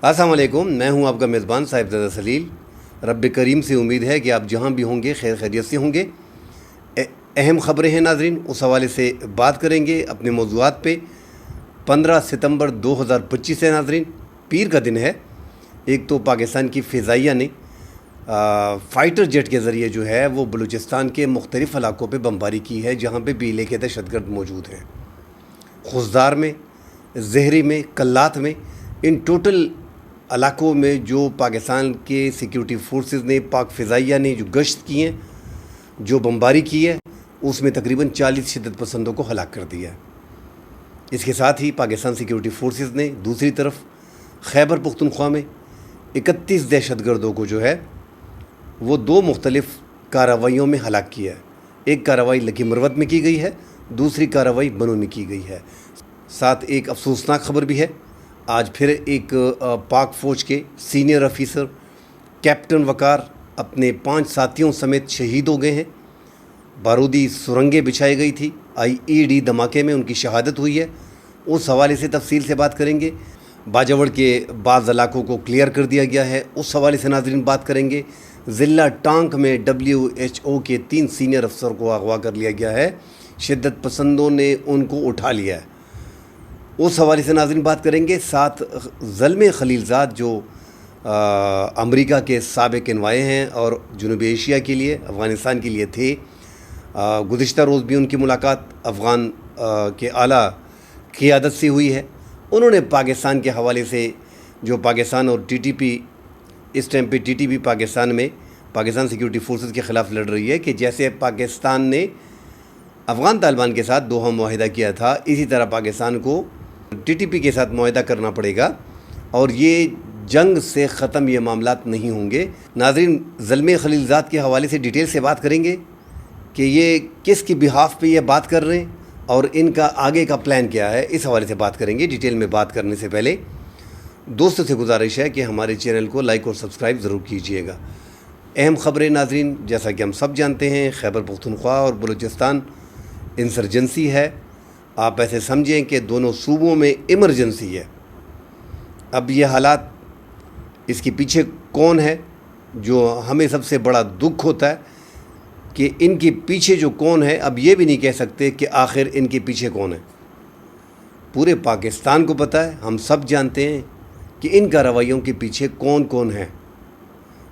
السلام علیکم، میں ہوں آپ کا میزبان صاحبزادہ سلیل۔ رب کریم سے امید ہے کہ آپ جہاں بھی ہوں گے خیر خیریت سے ہوں گے۔ اہم خبریں ہیں ناظرین، اس حوالے سے بات کریں گے اپنے موضوعات پہ۔ 15 ستمبر 2025 ہے ناظرین، پیر کا دن ہے۔ ایک تو پاکستان کی فضائیہ نے فائٹر جیٹ کے ذریعے جو ہے وہ بلوچستان کے مختلف علاقوں پہ بمباری کی ہے، جہاں پہ بیلے کے دہشت گرد موجود ہیں۔ خزدار میں، زہری میں، کلات میں، ان ٹوٹل علاقوں میں جو پاکستان کے سیکیورٹی فورسز نے، پاک فضائیہ نے جو گشت کی ہیں، جو بمباری کی ہے، اس میں تقریباً 40 شدت پسندوں کو ہلاک کر دیا ہے۔ اس کے ساتھ ہی پاکستان سیکیورٹی فورسز نے دوسری طرف خیبر پختونخوا میں 31 دہشت گردوں کو جو ہے وہ 2 مختلف کارروائیوں میں ہلاک کیا ہے۔ ایک کارروائی لکی مروت میں کی گئی ہے، دوسری کارروائی بنوں میں کی گئی ہے۔ ساتھ ایک افسوسناک خبر بھی ہے، آج پھر ایک پاک فوج کے سینئر افیسر کیپٹن وقار اپنے 5 ساتھیوں سمیت شہید ہو گئے ہیں۔ بارودی سرنگیں بچھائی گئی تھی، IED دھماکے میں ان کی شہادت ہوئی ہے۔ اس حوالے سے تفصیل سے بات کریں گے۔ باجوڑ کے بعض علاقوں کو کلیئر کر دیا گیا ہے، اس حوالے سے ناظرین بات کریں گے۔ ضلع ٹانک میں WHO کے 3 سینئر افسر کو اغوا کر لیا گیا ہے، شدت پسندوں نے ان کو اٹھا لیا ہے، اس حوالے سے ناظرین بات کریں گے۔ ساتھ زلمے خلیلزاد جو امریکہ کے سابق انوائے ہیں اور جنوبی ایشیا کے لیے، افغانستان کے لیے تھے، گزشتہ روز بھی ان کی ملاقات افغان کے اعلیٰ قیادت سے ہوئی ہے۔ انہوں نے پاکستان کے حوالے سے، جو پاکستان اور TTP اس ٹائم پہ TTP پاکستان میں پاکستان سیکیورٹی فورسز کے خلاف لڑ رہی ہے، کہ جیسے پاکستان نے افغان طالبان کے ساتھ دوحہ معاہدہ کیا تھا، اسی طرح پاکستان کو TTP کے ساتھ معاہدہ کرنا پڑے گا، اور یہ جنگ سے ختم یہ معاملات نہیں ہوں گے۔ ناظرین، زلمے خلیلزاد کے حوالے سے ڈیٹیل سے بات کریں گے کہ یہ کس کی بہاف پہ یہ بات کر رہے ہیں اور ان کا آگے کا پلان کیا ہے، اس حوالے سے بات کریں گے۔ ڈیٹیل میں بات کرنے سے پہلے دوستوں سے گزارش ہے کہ ہمارے چینل کو لائک اور سبسکرائب ضرور کیجیے گا۔ اہم خبریں ناظرین، جیسا کہ ہم سب جانتے ہیں، خیبر پختونخوا اور بلوچستان انسرجنسی ہے۔ آپ ایسے سمجھیں کہ دونوں صوبوں میں ایمرجنسی ہے۔ اب یہ حالات، اس کے پیچھے کون ہے، جو ہمیں سب سے بڑا دکھ ہوتا ہے کہ ان کے پیچھے جو کون ہے، اب یہ بھی نہیں کہہ سکتے کہ آخر ان کے پیچھے کون ہے۔ پورے پاکستان کو پتہ ہے، ہم سب جانتے ہیں کہ ان کارروائیوں کے پیچھے کون کون ہے۔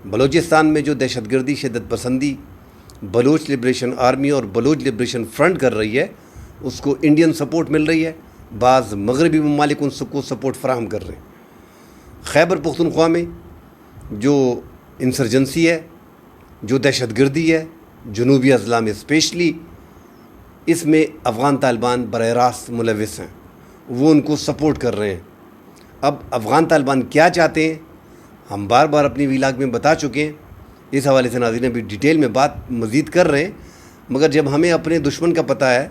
بلوچستان میں جو دہشت گردی، شدت پسندی بلوچ لبریشن آرمی اور بلوچ لبریشن فرنٹ کر رہی ہے، اس کو انڈین سپورٹ مل رہی ہے، بعض مغربی ممالک ان کو سپورٹ فراہم کر رہے ہیں۔ خیبر پختونخوا میں جو انسرجنسی ہے، جو دہشت گردی ہے، جنوبی اضلاع میں اسپیشلی، اس میں افغان طالبان براہ راست ملوث ہیں، وہ ان کو سپورٹ کر رہے ہیں۔ اب افغان طالبان کیا چاہتے ہیں، ہم بار بار اپنی ویلاگ میں بتا چکے ہیں، اس حوالے سے ناظرین ابھی ڈیٹیل میں بات مزید کر رہے ہیں۔ مگر جب ہمیں اپنے دشمن کا پتہ ہے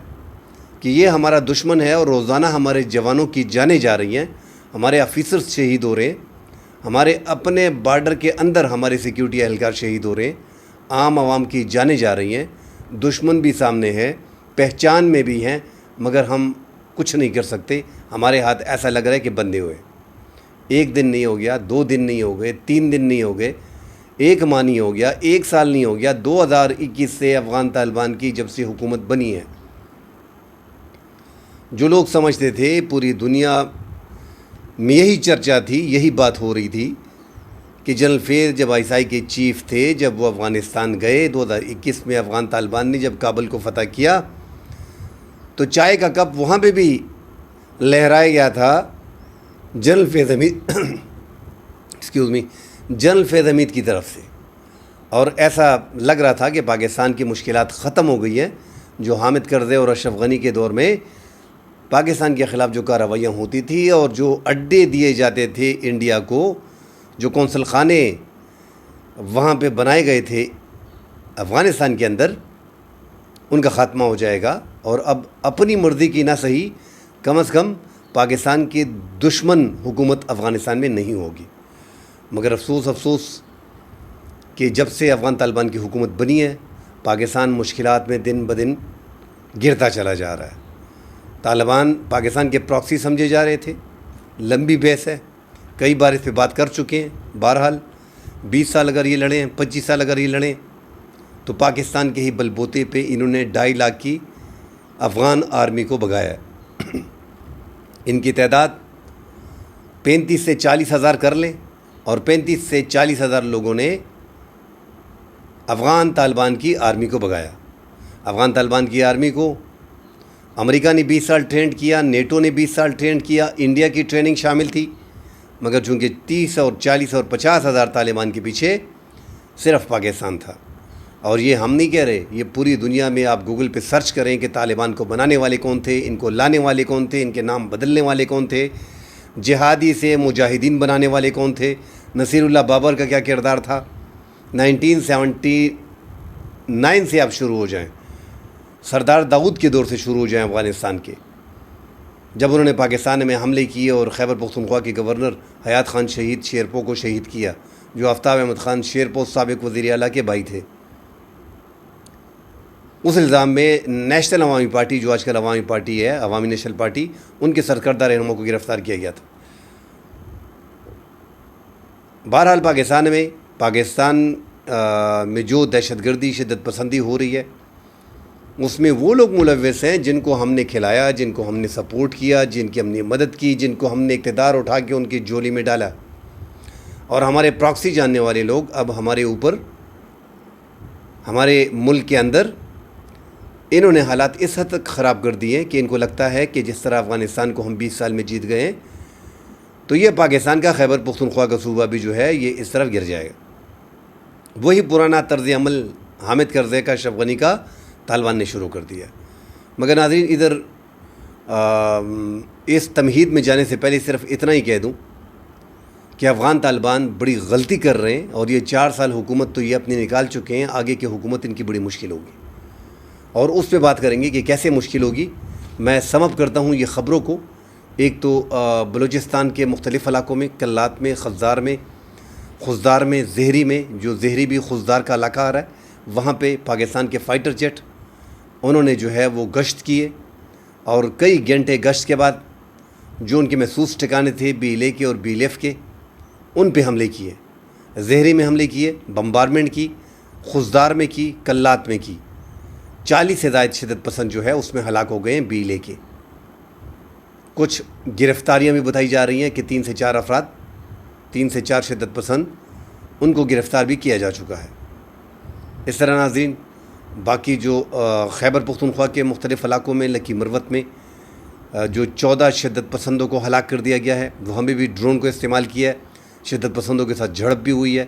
کہ یہ ہمارا دشمن ہے اور روزانہ ہمارے جوانوں کی جانیں جا رہی ہیں، ہمارے آفیسرز شہید ہو رہے ہیں، ہمارے اپنے بارڈر کے اندر ہمارے سیکیورٹی اہلکار شہید ہو رہے ہیں، عام عوام کی جانیں جا رہی ہیں، دشمن بھی سامنے ہے، پہچان میں بھی ہیں، مگر ہم کچھ نہیں کر سکتے۔ ہمارے ہاتھ ایسا لگ رہا ہے کہ بندھے ہوئے۔ 1 دن نہیں ہو گیا، 2 دن نہیں ہو گئے، 3 دن نہیں ہو گئے، 1 ماہ نہیں ہو گیا، 1 سال نہیں ہو گیا، 2021 سے افغان طالبان کی جب سے حکومت بنی ہے۔ جو لوگ سمجھتے تھے، پوری دنیا میں یہی چرچا تھی، یہی بات ہو رہی تھی کہ جنرل فیض جب ISI کے چیف تھے، جب وہ افغانستان گئے 2021 میں، افغان طالبان نے جب کابل کو فتح کیا، تو چائے کا کپ وہاں پہ بھی لہرایا گیا تھا جنرل فیض حمید جنرل فیض حمید کی طرف سے، اور ایسا لگ رہا تھا کہ پاکستان کی مشکلات ختم ہو گئی ہیں۔ جو حامد کرزئی اور اشرف غنی کے دور میں پاکستان کے خلاف جو کارروائیاں ہوتی تھی اور جو اڈے دیے جاتے تھے انڈیا کو، جو قونصل خانے وہاں پہ بنائے گئے تھے افغانستان کے اندر، ان کا خاتمہ ہو جائے گا، اور اب اپنی مرضی کی نہ صحیح، کم از کم پاکستان کی دشمن حکومت افغانستان میں نہیں ہوگی۔ مگر افسوس کہ جب سے افغان طالبان کی حکومت بنی ہے، پاکستان مشکلات میں دن بدن گرتا چلا جا رہا ہے۔ طالبان پاکستان کے پراکسی سمجھے جا رہے تھے، لمبی بحث ہے، کئی بار اس پہ بات کر چکے ہیں. بہرحال 20 سال اگر یہ لڑیں، 25 سال اگر یہ لڑیں، تو پاکستان کے ہی بل بوتے پہ انہوں نے 2.5 لاکھ کی افغان آرمی کو بھگایا ہے. ان کی تعداد 35 سے 40 ہزار کر لیں، اور 35 سے 40 ہزار لوگوں نے افغان طالبان کی آرمی کو بھگایا. افغان طالبان کی آرمی کو امریکہ نے 20 سال ٹرینڈ کیا، نیٹو نے 20 سال ٹرینڈ کیا، انڈیا کی ٹریننگ شامل تھی، مگر چونکہ 30 اور 40 اور 50 ہزار طالبان کے پیچھے صرف پاکستان تھا. اور یہ ہم نہیں کہہ رہے، یہ پوری دنیا میں آپ گوگل پہ سرچ کریں کہ طالبان کو بنانے والے کون تھے، ان کو لانے والے کون تھے، ان کے نام بدلنے والے کون تھے، جہادی سے مجاہدین بنانے والے کون تھے. نصیر اللہ بابر کا کیا کردار تھا. 1979 سے آپ شروع ہو جائیں، سردار داؤد کے دور سے شروع ہو جائیں افغانستان کے، جب انہوں نے پاکستان میں حملے کیے اور خیبر پختونخوا کے گورنر حیات خان شہید شیرپو کو شہید کیا، جو آفتاب احمد خان شیرپو سابق وزیر اعلیٰ کے بھائی تھے. اس الزام میں نیشنل عوامی پارٹی، جو آج کل عوامی پارٹی ہے، عوامی نیشنل پارٹی، ان کے سرکردہ رہنما کو گرفتار کیا گیا تھا. بہرحال پاکستان میں جو دہشت گردی، شدت پسندی ہو رہی ہے، اس میں وہ لوگ ملوث ہیں جن کو ہم نے کھلایا، جن کو ہم نے سپورٹ کیا، جن کی ہم نے مدد کی، جن کو ہم نے اقتدار اٹھا کے ان کی جولی میں ڈالا. اور ہمارے پراکسی جاننے والے لوگ اب ہمارے اوپر، ہمارے ملک کے اندر انہوں نے حالات اس حد تک خراب کر دیے کہ ان کو لگتا ہے کہ جس طرح افغانستان کو ہم 20 سال میں جیت گئے ہیں، تو یہ پاکستان کا خیبر پختونخوا کا صوبہ بھی جو ہے یہ اس طرف گر جائے گا. وہی پرانا طرز عمل حامد کرزئی کا، اشرف غنی کا طالبان نے شروع کر دیا. مگر ناظرین، ادھر اس تمہید میں جانے سے پہلے صرف اتنا ہی کہہ دوں کہ افغان طالبان بڑی غلطی کر رہے ہیں، اور یہ 4 سال حکومت تو یہ اپنی نکال چکے ہیں، آگے کی حکومت ان کی بڑی مشکل ہوگی، اور اس پہ بات کریں گے کہ کیسے مشکل ہوگی. میں سم اپ کرتا ہوں یہ خبروں کو. ایک تو بلوچستان کے مختلف علاقوں میں، کلات میں، خزدار میں، زہری میں، جو زہری بھی خزدار کا علاقہ آ رہا ہے، وہاں پہ پاکستان کے فائٹر جیٹ انہوں نے جو ہے وہ گشت کیے، اور کئی گھنٹے گشت کے بعد جو ان کے محسوس ٹھکانے تھے BLA کے اور BLF کے، ان پہ حملے کیے. زہری میں حملے کیے، بمبارمنٹ کی، خزدار میں کی، کلات میں کی. 40 سے زائد شدت پسند جو ہے اس میں ہلاک ہو گئے ہیں BLA کے. کچھ گرفتاریاں بھی بتائی جا رہی ہیں کہ 3 سے 4 شدت پسند ان کو گرفتار بھی کیا جا چکا ہے. اس طرح ناظرین، باقی جو خیبر پختونخوا کے مختلف علاقوں میں، لکی مروت میں جو 14 شدت پسندوں کو ہلاک کر دیا گیا ہے، وہاں بھی ڈرون کو استعمال کیا ہے، شدت پسندوں کے ساتھ جھڑپ بھی ہوئی ہے،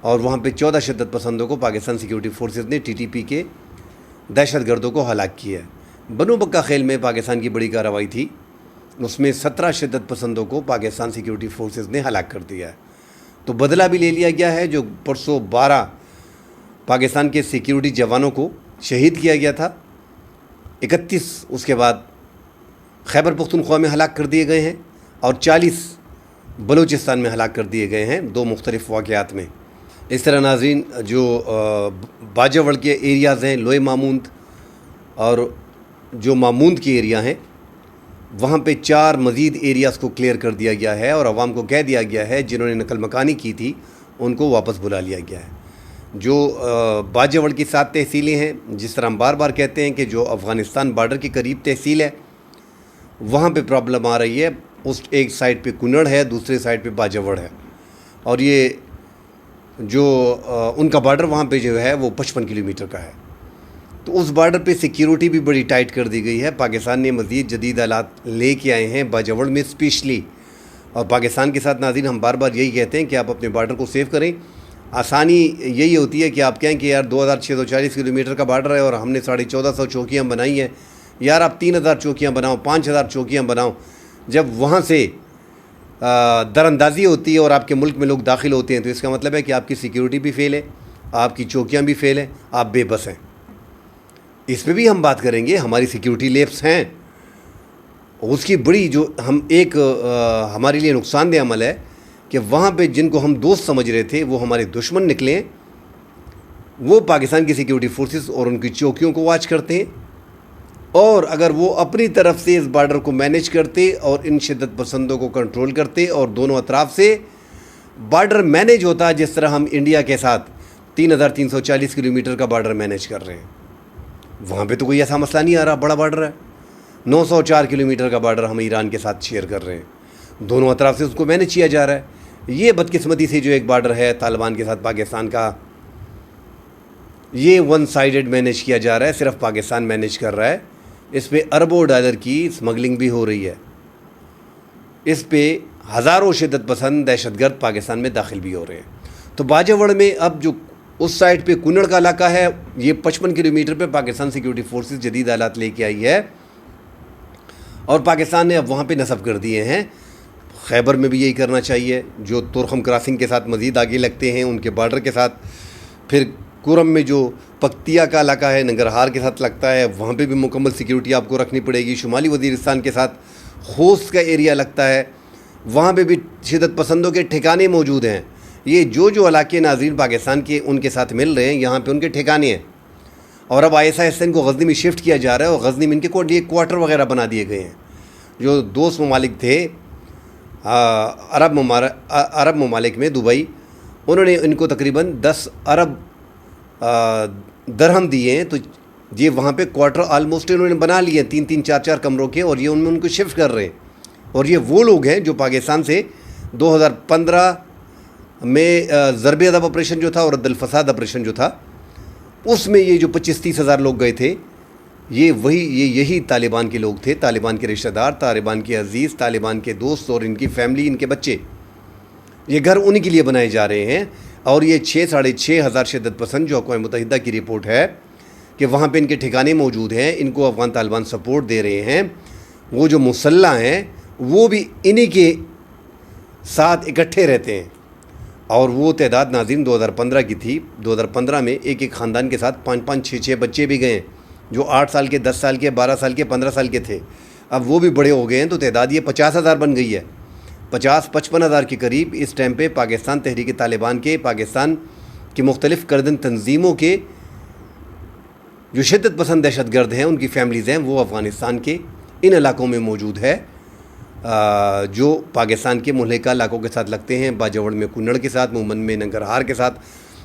اور وہاں پہ 14 شدت پسندوں کو پاکستان سیکیورٹی فورسز نے TTP کے دہشت گردوں کو ہلاک کیا ہے. بنو بکہ خیل میں پاکستان کی بڑی کارروائی تھی، اس میں 17 شدت پسندوں کو پاکستان سیکیورٹی فورسز نے ہلاک کر دیا ہے. تو بدلہ بھی لے لیا گیا ہے. جو پرسوں 12 پاکستان کے سیکیورٹی جوانوں کو شہید کیا گیا تھا، 31 اس کے بعد خیبر پختونخوا میں ہلاک کر دیے گئے ہیں، اور 40 بلوچستان میں ہلاک کر دیے گئے ہیں 2 مختلف واقعات میں. اس طرح ناظرین، جو باجوڑ کے ایریاز ہیں، لوئے ماموند اور جو ماموند کی ایریا ہیں، وہاں پہ 4 مزید ایریاز کو کلیئر کر دیا گیا ہے، اور عوام کو کہہ دیا گیا ہے جنہوں نے نقل مکانی کی تھی ان کو واپس بلا لیا گیا ہے. جو باجوڑ کی 7 تحصیلیں ہیں، جس طرح ہم بار بار کہتے ہیں کہ جو افغانستان بارڈر کے قریب تحصیل ہے، وہاں پہ پرابلم آ رہی ہے. اس ایک سائڈ پہ کنڑ ہے، دوسرے سائڈ پہ باجوڑ ہے، اور یہ جو ان کا بارڈر وہاں پہ جو ہے وہ 55 کلومیٹر کا ہے. تو اس بارڈر پہ سیکیورٹی بھی بڑی ٹائٹ کر دی گئی ہے. پاکستان نے مزید جدید آلات لے کے آئے ہیں باجوڑ میں اسپیشلی. اور پاکستان کے ساتھ ناظرین ہم بار بار یہی کہتے ہیں کہ آپ اپنے بارڈر کو سیو کریں. آسانی یہی ہوتی ہے کہ آپ کہیں کہ یار 2640 کلومیٹر کا بارڈر ہے اور ہم نے 1450 چوکیاں بنائی ہیں. یار آپ 3000 چوکیاں بناؤ، 5000 چوکیاں بناؤ. جب وہاں سے در اندازی ہوتی ہے اور آپ کے ملک میں لوگ داخل ہوتے ہیں، تو اس کا مطلب ہے کہ آپ کی سیکیورٹی بھی فیل ہے، آپ کی چوکیاں بھی فیل ہیں، آپ بے بس ہیں. اس پہ بھی ہم بات کریں گے. ہماری سیکیورٹی لیپس ہیں، اس کی بڑی جو ہمارے لیے نقصان دہ عمل ہے کہ وہاں پہ جن کو ہم دوست سمجھ رہے تھے وہ ہمارے دشمن نکلے. وہ پاکستان کی سیکیورٹی فورسز اور ان کی چوکیوں کو واچ کرتے ہیں، اور اگر وہ اپنی طرف سے اس بارڈر کو مینیج کرتے اور ان شدت پسندوں کو کنٹرول کرتے اور دونوں اطراف سے بارڈر مینیج ہوتا جس طرح ہم انڈیا کے ساتھ 3340 کلومیٹر کا بارڈر مینیج کر رہے ہیں، وہاں پہ تو کوئی ایسا مسئلہ نہیں آ رہا، بڑا بارڈر ہے، 904 کلومیٹر کا بارڈر ہم ایران کے ساتھ شیئر کر رہے ہیں، دونوں اطراف سے اس کو مینیج کیا جا رہا ہے۔ یہ بدقسمتی سے جو ایک بارڈر ہے طالبان کے ساتھ پاکستان کا، یہ ون سائیڈڈ مینیج کیا جا رہا ہے، صرف پاکستان مینیج کر رہا ہے۔ اس پہ اربوں ڈالر کی اسمگلنگ بھی ہو رہی ہے، اس پہ ہزاروں شدت پسند دہشت گرد پاکستان میں داخل بھی ہو رہے ہیں۔ تو باجوڑ میں اب جو اس سائڈ پہ کنڑ کا علاقہ ہے، یہ 55 کلومیٹر پہ پاکستان سیکیورٹی فورسز جدید آلات لے کے آئی ہے اور پاکستان نے اب وہاں پہ نصب کر دیے ہیں۔ خیبر میں بھی یہی کرنا چاہیے، جو تورخم کراسنگ کے ساتھ مزید آگے لگتے ہیں ان کے بارڈر کے ساتھ، پھر کورم میں جو پکتیا کا علاقہ ہے ننگرہار کے ساتھ لگتا ہے، وہاں پہ بھی مکمل سیکیورٹی آپ کو رکھنی پڑے گی۔ شمالی وزیرستان کے ساتھ خوست کا ایریا لگتا ہے، وہاں پہ بھی شدت پسندوں کے ٹھکانے موجود ہیں۔ یہ جو علاقے ناظرین پاکستان کے ان کے ساتھ مل رہے ہیں، یہاں پہ ان کے ٹھکانے ہیں، اور اب آہستہ ان کو غزنی میں شفٹ کیا جا رہا ہے، اور غزنی میں ان کے کوارٹر وغیرہ بنا دیے گئے ہیں۔ جو دوست ممالک تھے عرب ممالک میں دبئی، انہوں نے ان کو تقریباً 10 ارب درہم دیے ہیں، تو یہ وہاں پہ کوارٹر آلموسٹ انہوں نے بنا لیے ہیں 3-3 4-4 کمروں کے، اور یہ ان کو شفٹ کر رہے ہیں۔ اور یہ وہ لوگ ہیں جو پاکستان سے 2015 میں ضرب ادب آپریشن جو تھا اور رد الفساد آپریشن جو تھا، اس میں یہ جو 25-30 ہزار لوگ گئے تھے، یہی طالبان کے لوگ تھے، طالبان کے رشتہ دار، طالبان کے عزیز، طالبان کے دوست اور ان کی فیملی، ان کے بچے، یہ گھر انہی کے لیے بنائے جا رہے ہیں۔ اور یہ 6-6.5 ہزار شدت پسند جو اقوام متحدہ کی رپورٹ ہے کہ وہاں پہ ان کے ٹھکانے موجود ہیں، ان کو افغان طالبان سپورٹ دے رہے ہیں، وہ جو مسلح ہیں وہ بھی انہی کے ساتھ اکٹھے رہتے ہیں۔ اور وہ تعداد ناظرین 2015 کی تھی، 2015 میں ایک خاندان کے ساتھ 5-5 6 بچے بھی گئے ہیں، جو 8 سال کے، 10 سال کے، 12 سال کے، 15 سال کے تھے، اب وہ بھی بڑے ہو گئے ہیں، تو تعداد یہ 50 ہزار بن گئی ہے، 50-55 ہزار کے قریب اس ٹائم پہ پاکستان تحریک طالبان کے، پاکستان کی مختلف کردن تنظیموں کے جو شدت پسند دہشت گرد ہیں، ان کی فیملیز ہیں، وہ افغانستان کے ان علاقوں میں موجود ہے، جو پاکستان کے ملحقہ علاقوں کے ساتھ لگتے ہیں، باجوڑ میں کنڑ کے ساتھ، مومن میں ننگرہار کے ساتھ،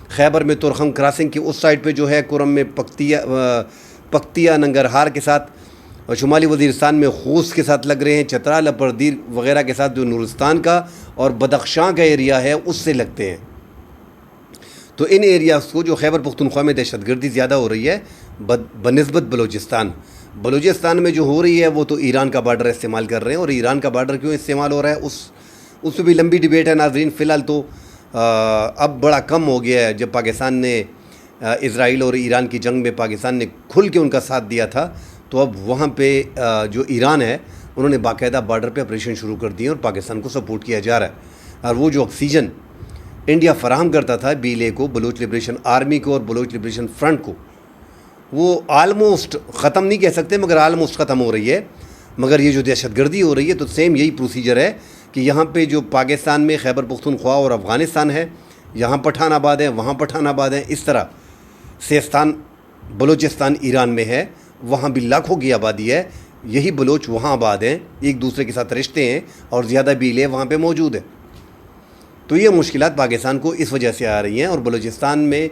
خیبر میں تورخم کراسنگ کی اس سائڈ پہ جو ہے، کورم میں پکتیا ننگرہار کے ساتھ، اور شمالی وزیرستان میں خوست کے ساتھ لگ رہے ہیں، چترال اپردیر وغیرہ کے ساتھ جو نورستان کا اور بدخشاں کا ایریا ہے اس سے لگتے ہیں۔ تو ان ایریاز کو جو خیبر پختونخوا میں دہشت گردی زیادہ ہو رہی ہے بنسبت بلوچستان میں جو ہو رہی ہے، وہ تو ایران کا بارڈر استعمال کر رہے ہیں، اور ایران کا بارڈر کیوں استعمال ہو رہا ہے اس پہ بھی لمبی ڈیبیٹ ہے ناظرین۔ فی الحال تو اب بڑا کم ہو گیا ہے، جب پاکستان نے اسرائیل اور ایران کی جنگ میں پاکستان نے کھل کے ان کا ساتھ دیا تھا، تو اب وہاں پہ جو ایران ہے انہوں نے باقاعدہ بارڈر پہ آپریشن شروع کر دیے اور پاکستان کو سپورٹ کیا جا رہا ہے۔ اور وہ جو آکسیجن انڈیا فراہم کرتا تھا BLA کو، بلوچ لبریشن آرمی کو اور بلوچ لبریشن فرنٹ کو، وہ آلموسٹ ختم نہیں کہہ سکتے مگر آلموسٹ ختم ہو رہی ہے۔ مگر یہ جو دہشت گردی ہو رہی ہے تو سیم یہی پروسیجر ہے کہ یہاں پہ جو پاکستان میں خیبر پختونخوا اور افغانستان ہے، یہاں پٹھان آباد ہیں، وہاں پٹھان آباد ہیں، اس طرح سیستان بلوچستان ایران میں ہے، وہاں بھی لاکھوں کی آبادی ہے، یہی بلوچ وہاں آباد ہیں، ایک دوسرے کے ساتھ رشتے ہیں اور زیادہ BLA وہاں پہ موجود ہے۔ تو یہ مشکلات پاکستان کو اس وجہ سے آ رہی ہیں، اور بلوچستان میں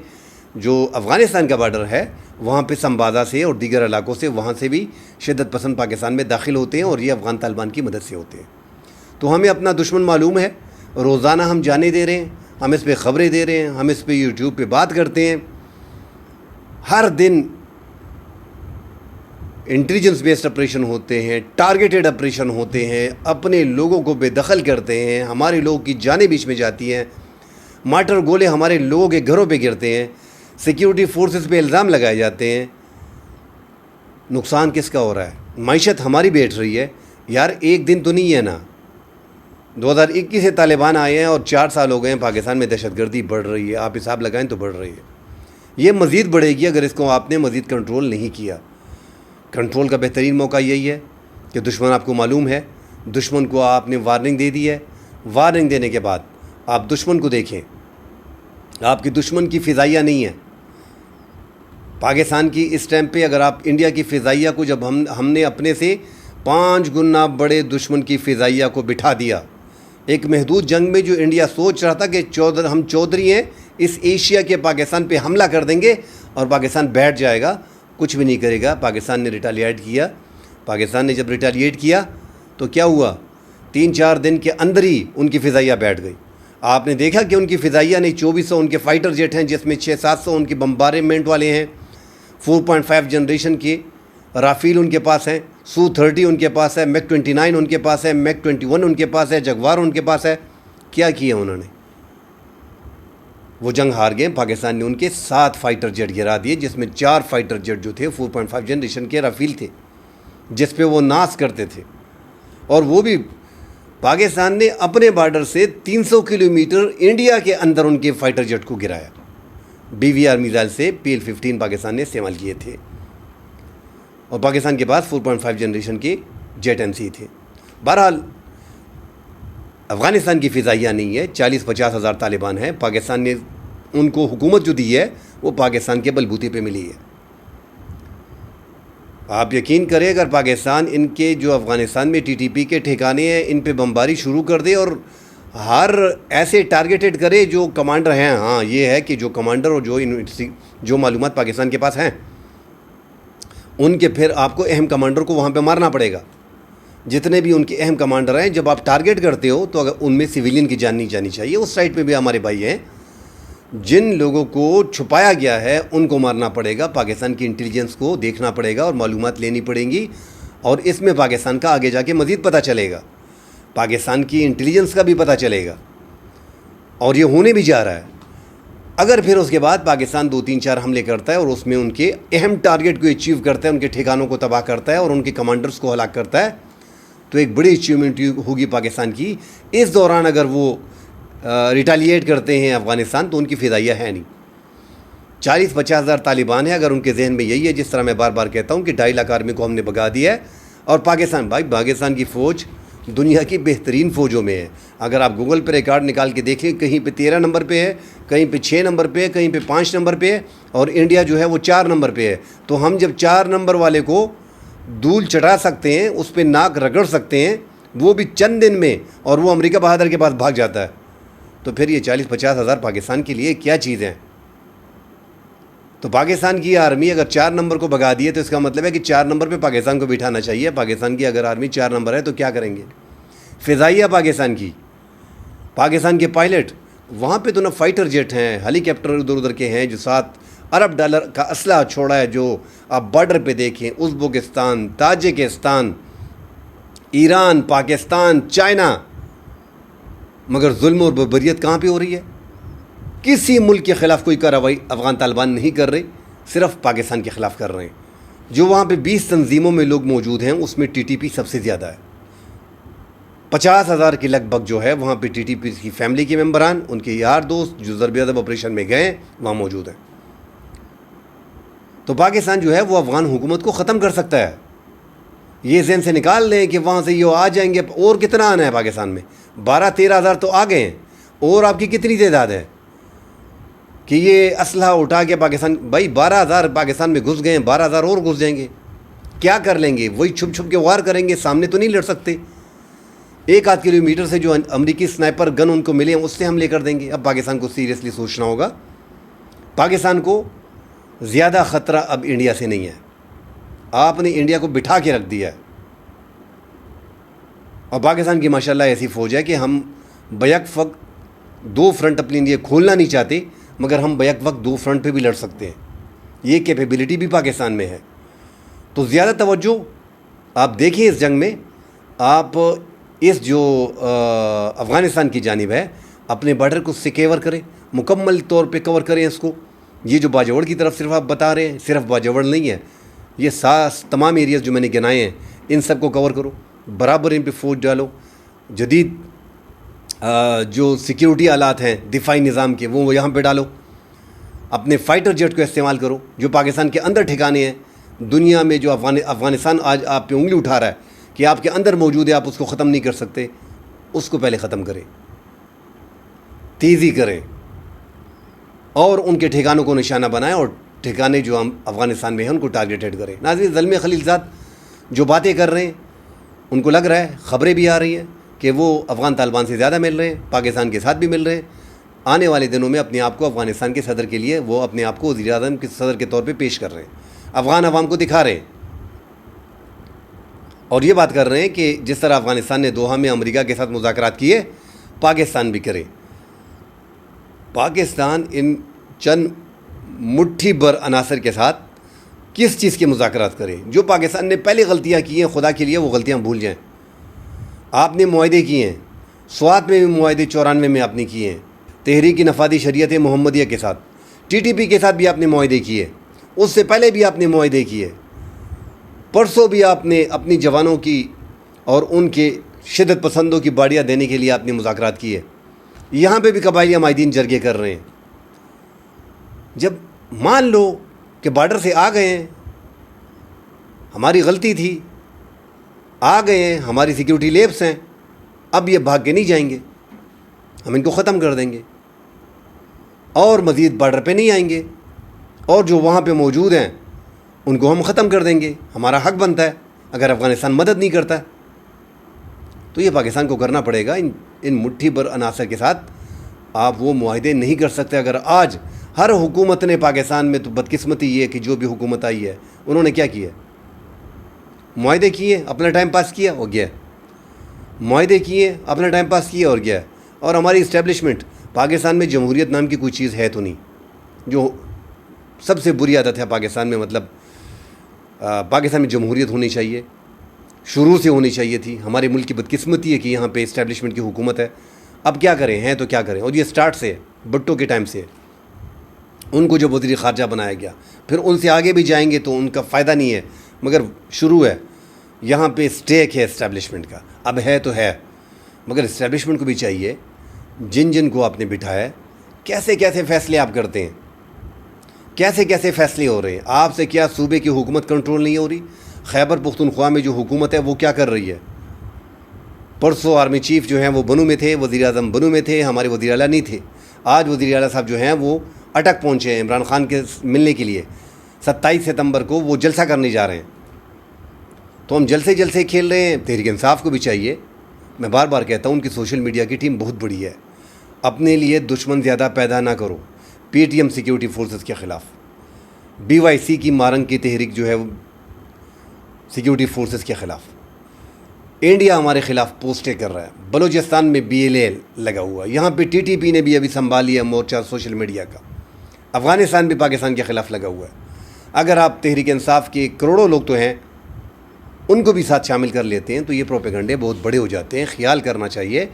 جو افغانستان کا بارڈر ہے وہاں پہ سمبازا سے اور دیگر علاقوں سے، وہاں سے بھی شدت پسند پاکستان میں داخل ہوتے ہیں، اور یہ افغان طالبان کی مدد سے ہوتے ہیں۔ تو ہمیں اپنا دشمن معلوم ہے، روزانہ ہم جانے دے رہے ہیں، ہم اس پہ خبریں دے رہے ہیں، ہم اس پہ YouTube پہ بات کرتے ہیں، ہر دن انٹیلیجنس بیسڈ آپریشن ہوتے ہیں، ٹارگیٹڈ آپریشن ہوتے ہیں، اپنے لوگوں کو بے دخل کرتے ہیں، ہمارے لوگوں کی جانیں بیچ میں جاتی ہیں، مارٹر گولے ہمارے لوگوں کے گھروں پہ گرتے ہیں، سیکیورٹی فورسز پہ الزام لگائے جاتے ہیں۔ نقصان کس کا ہو رہا ہے؟ معیشت ہماری بیٹھ رہی ہے یار، ایک دن تو نہیں ہے نا۔ 2021 سے طالبان آئے ہیں اور 4 سال ہو گئے ہیں، پاکستان میں دہشت گردی بڑھ رہی ہے، آپ حساب لگائیں تو بڑھ رہی ہے، یہ مزید بڑھے گی اگر اس کو آپ نے مزید کنٹرول نہیں کیا۔ کنٹرول کا بہترین موقع یہی ہے کہ دشمن آپ کو معلوم ہے، دشمن کو آپ نے وارننگ دے دی ہے، وارننگ دینے کے بعد آپ دشمن کو دیکھیں، آپ کی دشمن کی فضائیہ نہیں ہے، پاکستان کی اس ٹائم پہ اگر آپ انڈیا کی فضائیہ کو جب ہم نے اپنے سے 5 گنا بڑے دشمن کی فضائیہ کو بٹھا دیا ایک محدود جنگ میں، جو انڈیا سوچ رہا تھا کہ ہم چودھری ہیں اس ایشیا کے پاکستان پہ حملہ کر دیں گے اور پاکستان بیٹھ جائے گا، کچھ بھی نہیں کرے گا. پاکستان نے ریٹیلیٹ کیا. پاکستان نے جب ریٹیلیٹ کیا تو کیا ہوا؟ 3-4 دن کے اندر ہی ان کی فضائیہ بیٹھ گئی. آپ نے دیکھا کہ ان کی فضائیہ نہیں، 2400 ان کے فائٹر جیٹ ہیں جس میں 600-700 ان کے بمبارمنٹ والے ہیں، 4.5 جنریشن کے رافیل ان کے پاس ہیں، سو-30 ان کے پاس ہے، میک 29 ان کے پاس ہے، میک 21 ان کے پاس ہے، جگوار ان کے پاس ہے. کیا کیا انہوں نے؟ وہ جنگ ہار گئے. پاکستان نے ان کے 7 فائٹر جیٹ گرا دیے، جس میں 4 فائٹر جیٹ جو تھے 4.5 جنریشن کے رافیل تھے، جس پہ وہ ناز کرتے تھے. اور وہ بھی پاکستان نے اپنے بارڈر سے 300 کلومیٹر انڈیا کے اندر ان کے فائٹر جیٹ کو گرایا. BVR میزائل سے PL-15 پاکستان نے استعمال کیے تھے، اور پاکستان کے پاس 4.5 جنریشن کے جیٹ MC تھے. بہرحال افغانستان کی فضائیہ نہیں ہے، 40-50 ہزار طالبان ہیں. پاکستان نے ان کو حکومت جو دی ہے وہ پاکستان کے بلبوتے پہ ملی ہے. آپ یقین کریں اگر پاکستان ان کے جو افغانستان میں TTP کے ٹھکانے ہیں ان پہ بمباری شروع کر دے اور ہر ایسے ٹارگیٹڈ کرے جو کمانڈر ہیں، ہاں یہ ہے کہ جو کمانڈر اور جو معلومات پاکستان کے پاس ہیں ان کے، پھر آپ کو اہم کمانڈر کو وہاں پہ مارنا پڑے گا. جتنے بھی ان کے اہم کمانڈر ہیں جب آپ ٹارگیٹ کرتے ہو تو اگر ان میں سویلین کی جان نہیں جانی چاہیے. اس سائٹ پہ بھی ہمارے بھائی ہیں، جن لوگوں کو چھپایا گیا ہے ان کو مارنا پڑے گا. پاکستان کی انٹیلیجنس کو دیکھنا پڑے گا اور معلومات لینی پڑیں گی، اور اس میں پاکستان کا آگے جا کے مزید پتہ چلے گا، پاکستان کی انٹیلیجنس کا بھی پتہ چلے گا، اور یہ ہونے بھی جا رہا ہے. اگر پھر اس کے بعد پاکستان 2-3-4 حملے کرتا ہے اور اس میں ان کے اہم ٹارگیٹ کو اچیو کرتا ہے، ان کے ٹھکانوں کو تباہ کرتا ہے اور ان کے کمانڈرز کو ہلاک کرتا ہے، تو ایک بڑی اچیومنٹ ہوگی پاکستان کی. اس دوران اگر وہ ریٹیلیٹ کرتے ہیں افغانستان تو ان کی فضائیہ ہے نہیں. 40-50 ہزار طالبان ہیں. اگر ان کے ذہن میں یہی ہے، جس طرح میں بار بار کہتا ہوں کہ 2.5 لاکھ آرمی کو ہم نے بھگا دیا ہے، اور پاکستان پاکستان کی فوج دنیا کی بہترین فوجوں میں ہے. اگر آپ گوگل پہ ریکارڈ نکال کے دیکھیں، کہیں پہ 13 نمبر پہ ہے، کہیں پہ 6 نمبر پہ ہے، کہیں پہ 5 نمبر پہ ہے، اور انڈیا جو ہے وہ 4 نمبر پہ ہے. تو ہم جب 4 نمبر والے کو دھول چٹا سکتے ہیں، اس پہ ناک رگڑ سکتے ہیں، وہ بھی چند دن میں، اور وہ امریکہ بہادر کے پاس بھاگ جاتا ہے، تو پھر یہ 40-50 ہزار پاکستان کے لیے کیا چیز ہیں؟ تو پاکستان کی آرمی اگر 4 نمبر کو بھگا دیے تو اس کا مطلب ہے کہ 4 نمبر پہ پاکستان کو بٹھانا چاہیے. پاکستان کی اگر آرمی 4 نمبر ہے تو کیا کریں گے؟ فضائیہ پاکستان کے پائلٹ وہاں پہ تو نہ فائٹر جیٹ ہیں، ہیلی کاپٹر ادھر کے ہیں جو $7 ارب کا اسلحہ چھوڑا ہے، جو آپ بارڈر پہ دیکھیں، Uzbekistan, Tajikistan, Iran, Pakistan, China. مگر ظلم اور بربریت کہاں پہ ہو رہی ہے؟ کسی ملک کے خلاف کوئی کارروائی افغان طالبان نہیں کر رہے، صرف پاکستان کے خلاف کر رہے ہیں. جو وہاں پہ 20 تنظیموں میں لوگ موجود ہیں اس میں TTP سب سے زیادہ ہے. 50 ہزار کے لگ بھگ جو ہے وہاں پہ TTP کی فیملی کے ممبران، ان کے یار دوست جو ضرب عضب آپریشن میں گئے وہاں موجود ہیں. تو پاکستان جو ہے وہ افغان حکومت کو ختم کر سکتا ہے. یہ ذہن سے نکال لیں کہ وہاں سے یہ آ جائیں گے. اور کتنا آنا ہے پاکستان میں؟ 12-13 ہزار تو آ گئے ہیں، اور آپ کی کتنی تعداد ہے کہ یہ اسلحہ اٹھا کے پاکستان؟ بھائی 12 ہزار پاکستان میں گھس گئے ہیں، 12 ہزار اور گھس جائیں گے، کیا کر لیں گے؟ وہی چھپ چھپ کے وار کریں گے، سامنے تو نہیں لڑ سکتے. 1-8 کلومیٹر سے جو امریکی سنائپر گن ان کو ملے ہیں اس سے ہم لے کر دیں گے. اب پاکستان کو سیریسلی سوچنا ہوگا. پاکستان کو زیادہ خطرہ اب انڈیا سے نہیں ہے. آپ نے انڈیا کو بٹھا کے رکھ دیا ہے، اور پاکستان کی ماشاءاللہ ایسی فوج ہے کہ ہم بیک وقت 2 فرنٹ اپنے لیے کھولنا نہیں چاہتے، مگر ہم بیک وقت 2 فرنٹ پہ بھی لڑ سکتے ہیں. یہ کیپیبلٹی بھی پاکستان میں ہے. تو زیادہ توجہ آپ دیکھیں اس جنگ میں، آپ اس جو افغانستان کی جانب ہے اپنے بارڈر کو سیکیور کریں، مکمل طور پہ کور کریں اس کو. یہ جو باجوڑ کی طرف صرف آپ بتا رہے ہیں، صرف باجوڑ نہیں ہے، یہ تمام ایریاز جو میں نے گنائے ہیں ان سب کو کور کرو، برابر ان پہ فوج ڈالو. جدید جو سیکیورٹی آلات ہیں دفاعی نظام کے وہ یہاں پہ ڈالو. اپنے فائٹر جیٹ کو استعمال کرو جو پاکستان کے اندر ٹھکانے ہیں. دنیا میں جو افغانستان آج آپ پہ انگلی اٹھا رہا ہے کہ آپ کے اندر موجود ہے، آپ اس کو ختم نہیں کر سکتے، اس کو پہلے ختم کریں، تیزی کریں، اور ان کے ٹھکانوں کو نشانہ بنائیں اور ٹھکانے جو ہم افغانستان میں ہیں ان کو ٹارگیٹڈ کریں۔ ناظرین، زلمے خلیلزاد جو باتیں کر رہے ہیں ان کو لگ رہا ہے، خبریں بھی آ رہی ہیں کہ وہ افغان طالبان سے زیادہ مل رہے ہیں، پاکستان کے ساتھ بھی مل رہے ہیں۔ آنے والے دنوں میں اپنے آپ کو افغانستان کے صدر کے لیے وہ اپنے آپ کو وزیر اعظم کے صدر کے طور پہ پیش کر رہے ہیں، افغان عوام کو دکھا رہے ہیں، اور یہ بات کر رہے ہیں کہ جس طرح افغانستان نے دوحہ میں امریکہ کے ساتھ مذاکرات کیے، پاکستان بھی کرے۔ پاکستان ان چند مٹھی بھر عناصر کے ساتھ کس چیز کے مذاکرات کرے؟ جو پاکستان نے پہلے غلطیاں کی ہیں، خدا کے لیے وہ غلطیاں بھول جائیں۔ آپ نے معاہدے کیے ہیں، سوات میں بھی معاہدے 94 میں آپ نے کیے ہیں، تحریک نفاذی شریعت محمدیہ کے ساتھ، ٹی ٹی پی کے ساتھ بھی آپ نے معاہدے کیے، اس سے پہلے بھی آپ نے معاہدے کیے، پرسوں بھی آپ نے اپنی جوانوں کی اور ان کے شدت پسندوں کی باڑیاں دینے کے لیے آپ نے مذاکرات کیے۔ یہاں پہ بھی قبائلی معاہدین جرگے کر رہے ہیں۔ جب مان لو کہ بارڈر سے آ گئے ہیں، ہماری غلطی تھی، آ گئے ہیں، ہماری سیکیورٹی لیبس ہیں، اب یہ بھاگ کے نہیں جائیں گے، ہم ان کو ختم کر دیں گے اور مزید بارڈر پہ نہیں آئیں گے، اور جو وہاں پہ موجود ہیں ان کو ہم ختم کر دیں گے، ہمارا حق بنتا ہے اگر افغانستان مدد نہیں کرتا ہے تو یہ پاکستان کو کرنا پڑے گا۔ ان مٹھی بھر عناصر کے ساتھ آپ وہ معاہدے نہیں کر سکتے۔ اگر آج ہر حکومت نے پاکستان میں، تو بدقسمتی یہ ہے کہ جو بھی حکومت آئی ہے انہوں نے کیا کیا؟ معاہدے کیے، اپنا ٹائم پاس کیا اور گیا، معاہدے کیے، اپنا ٹائم پاس کیا اور گیا۔ اور ہماری اسٹیبلشمنٹ، پاکستان میں جمہوریت نام کی کوئی چیز ہے تو نہیں، جو سب سے بری عادت ہے پاکستان میں، مطلب پاکستان میں جمہوریت ہونی چاہیے، شروع سے ہونی چاہیے تھی۔ ہمارے ملک کی بدقسمتی ہے کہ یہاں پہ اسٹیبلشمنٹ کی حکومت ہے۔ اب کیا کریں، ہیں تو کیا کریں، اور یہ سٹارٹ سے بھٹو کے ٹائم سے ان کو جو وزیر خارجہ بنایا گیا، پھر ان سے آگے بھی جائیں گے تو ان کا فائدہ نہیں ہے، مگر شروع ہے، یہاں پہ اسٹیک ہے اسٹیبلشمنٹ کا۔ اب ہے تو ہے، مگر اسٹیبلشمنٹ کو بھی چاہیے، جن کو آپ نے بٹھایا ہے، کیسے کیسے فیصلے آپ کرتے ہیں، کیسے کیسے فیصلے ہو رہے ہیں۔ آپ سے کیا صوبے کی حکومت کنٹرول نہیں ہو رہی؟ خیبر پختونخوا میں جو حکومت ہے وہ کیا کر رہی ہے؟ پرسوں آرمی چیف جو ہیں وہ بنو میں تھے، وزیر اعظم بنو میں تھے، ہمارے وزیر اعلیٰ نہیں تھے۔ آج وزیر اعلیٰ صاحب جو ہیں وہ اٹک پہنچے ہیں عمران خان کے ملنے کے لیے، 27 ستمبر کو وہ جلسہ کرنے جا رہے ہیں۔ تو ہم جلسے کھیل رہے ہیں۔ تحریک انصاف کو بھی چاہیے، میں بار بار کہتا ہوں ان کی سوشل میڈیا کی ٹیم بہت بڑی ہے، اپنے لیے دشمن زیادہ پیدا نہ کرو۔ P T M security forces کے خلاف، بی وائی سی کی مارنگ کی تحریک جو ہے سیکیورٹی فورسز کے خلاف، انڈیا ہمارے خلاف پوسٹیں کر رہا ہے، بلوچستان میں بی ایل ایل لگا ہوا ہے، یہاں پہ ٹی ٹی پی نے بھی ابھی سنبھال لیا مورچہ سوشل میڈیا کا، افغانستان بھی پاکستان کے خلاف لگا ہوا ہے۔ اگر آپ تحریک انصاف کے کروڑوں لوگ تو ہیں ان کو بھی ساتھ شامل کر لیتے ہیں تو یہ پروپیگنڈے بہت بڑے ہو جاتے ہیں۔ خیال کرنا چاہیے،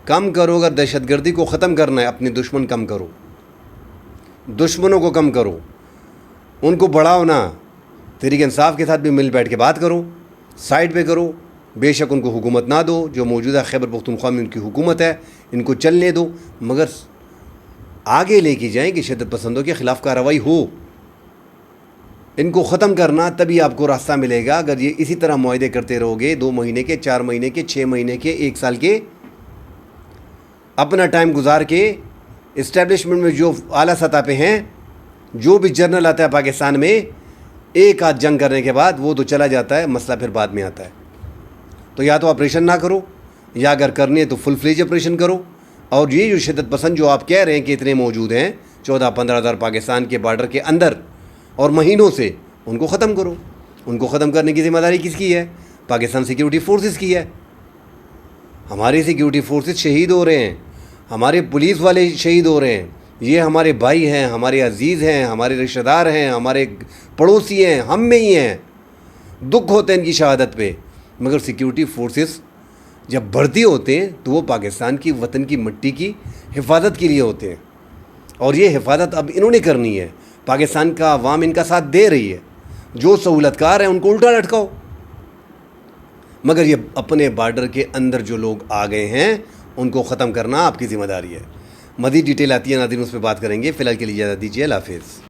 کم کرو، اگر دہشت گردی کو ختم کرنا ہے اپنے دشمن کم کرو، دشمنوں کو کم کرو، ان کو بڑھاؤ نہ۔ تحریک انصاف کے ساتھ بھی مل بیٹھ کے بات کرو، سائڈ پہ کرو، بے شک ان کو حکومت نہ دو، جو موجودہ خیبر پختونخوا میں ان کی حکومت ہے ان کو چلنے دو، مگر آگے لے کے جائیں کہ شدت پسندوں کے خلاف کارروائی ہو، ان کو ختم کرنا، تبھی آپ کو راستہ ملے گا۔ اگر یہ اسی طرح معاہدے کرتے رہو گے، 2 مہینے کے، 4 مہینے کے، 6 مہینے کے، 1 سال کے، اپنا ٹائم گزار کے، اسٹیبلشمنٹ میں جو اعلیٰ سطح پہ ہیں، جو بھی جنرل آتا ہے پاکستان میں، ایک آدھ جنگ کرنے کے بعد وہ تو چلا جاتا ہے، مسئلہ پھر بعد میں آتا ہے۔ تو یا تو آپریشن نہ کرو، یا اگر کرنے تو فل فلیج آپریشن کرو، اور یہ جو شدت پسند جو آپ کہہ رہے ہیں کہ اتنے موجود ہیں، 14-15 ہزار پاکستان کے بارڈر کے اندر اور مہینوں سے، ان کو ختم کرو۔ ان کو ختم کرنے کی ذمہ داری کس کی ہے؟ پاکستان سیکیورٹی فورسز کی ہے۔ ہماری سیکیورٹی فورسز شہید ہو رہے ہیں، ہمارے پولیس والے شہید ہو رہے ہیں، یہ ہمارے بھائی ہیں، ہمارے عزیز ہیں، ہمارے رشتہ دار ہیں، ہمارے پڑوسی ہیں، ہم میں ہی ہیں، دکھ ہوتے ہیں ان کی شہادت پہ، مگر سیکیورٹی فورسز جب بھرتی ہوتے ہیں تو وہ پاکستان کی وطن کی مٹی کی حفاظت کے لیے ہوتے ہیں، اور یہ حفاظت اب انہوں نے کرنی ہے۔ پاکستان کا عوام ان کا ساتھ دے رہی ہے، جو سہولت کار ہیں ان کو الٹا لٹکاؤ، مگر یہ اپنے بارڈر کے اندر جو لوگ آ گئے ہیں ان کو ختم کرنا آپ کی ذمہ داری ہے۔ مزید ڈیٹیل آتی ہے ناظرین، اس پہ بات کریں گے۔ فی الحال کے لیے اجازت دیجیے، اللہ حافظ۔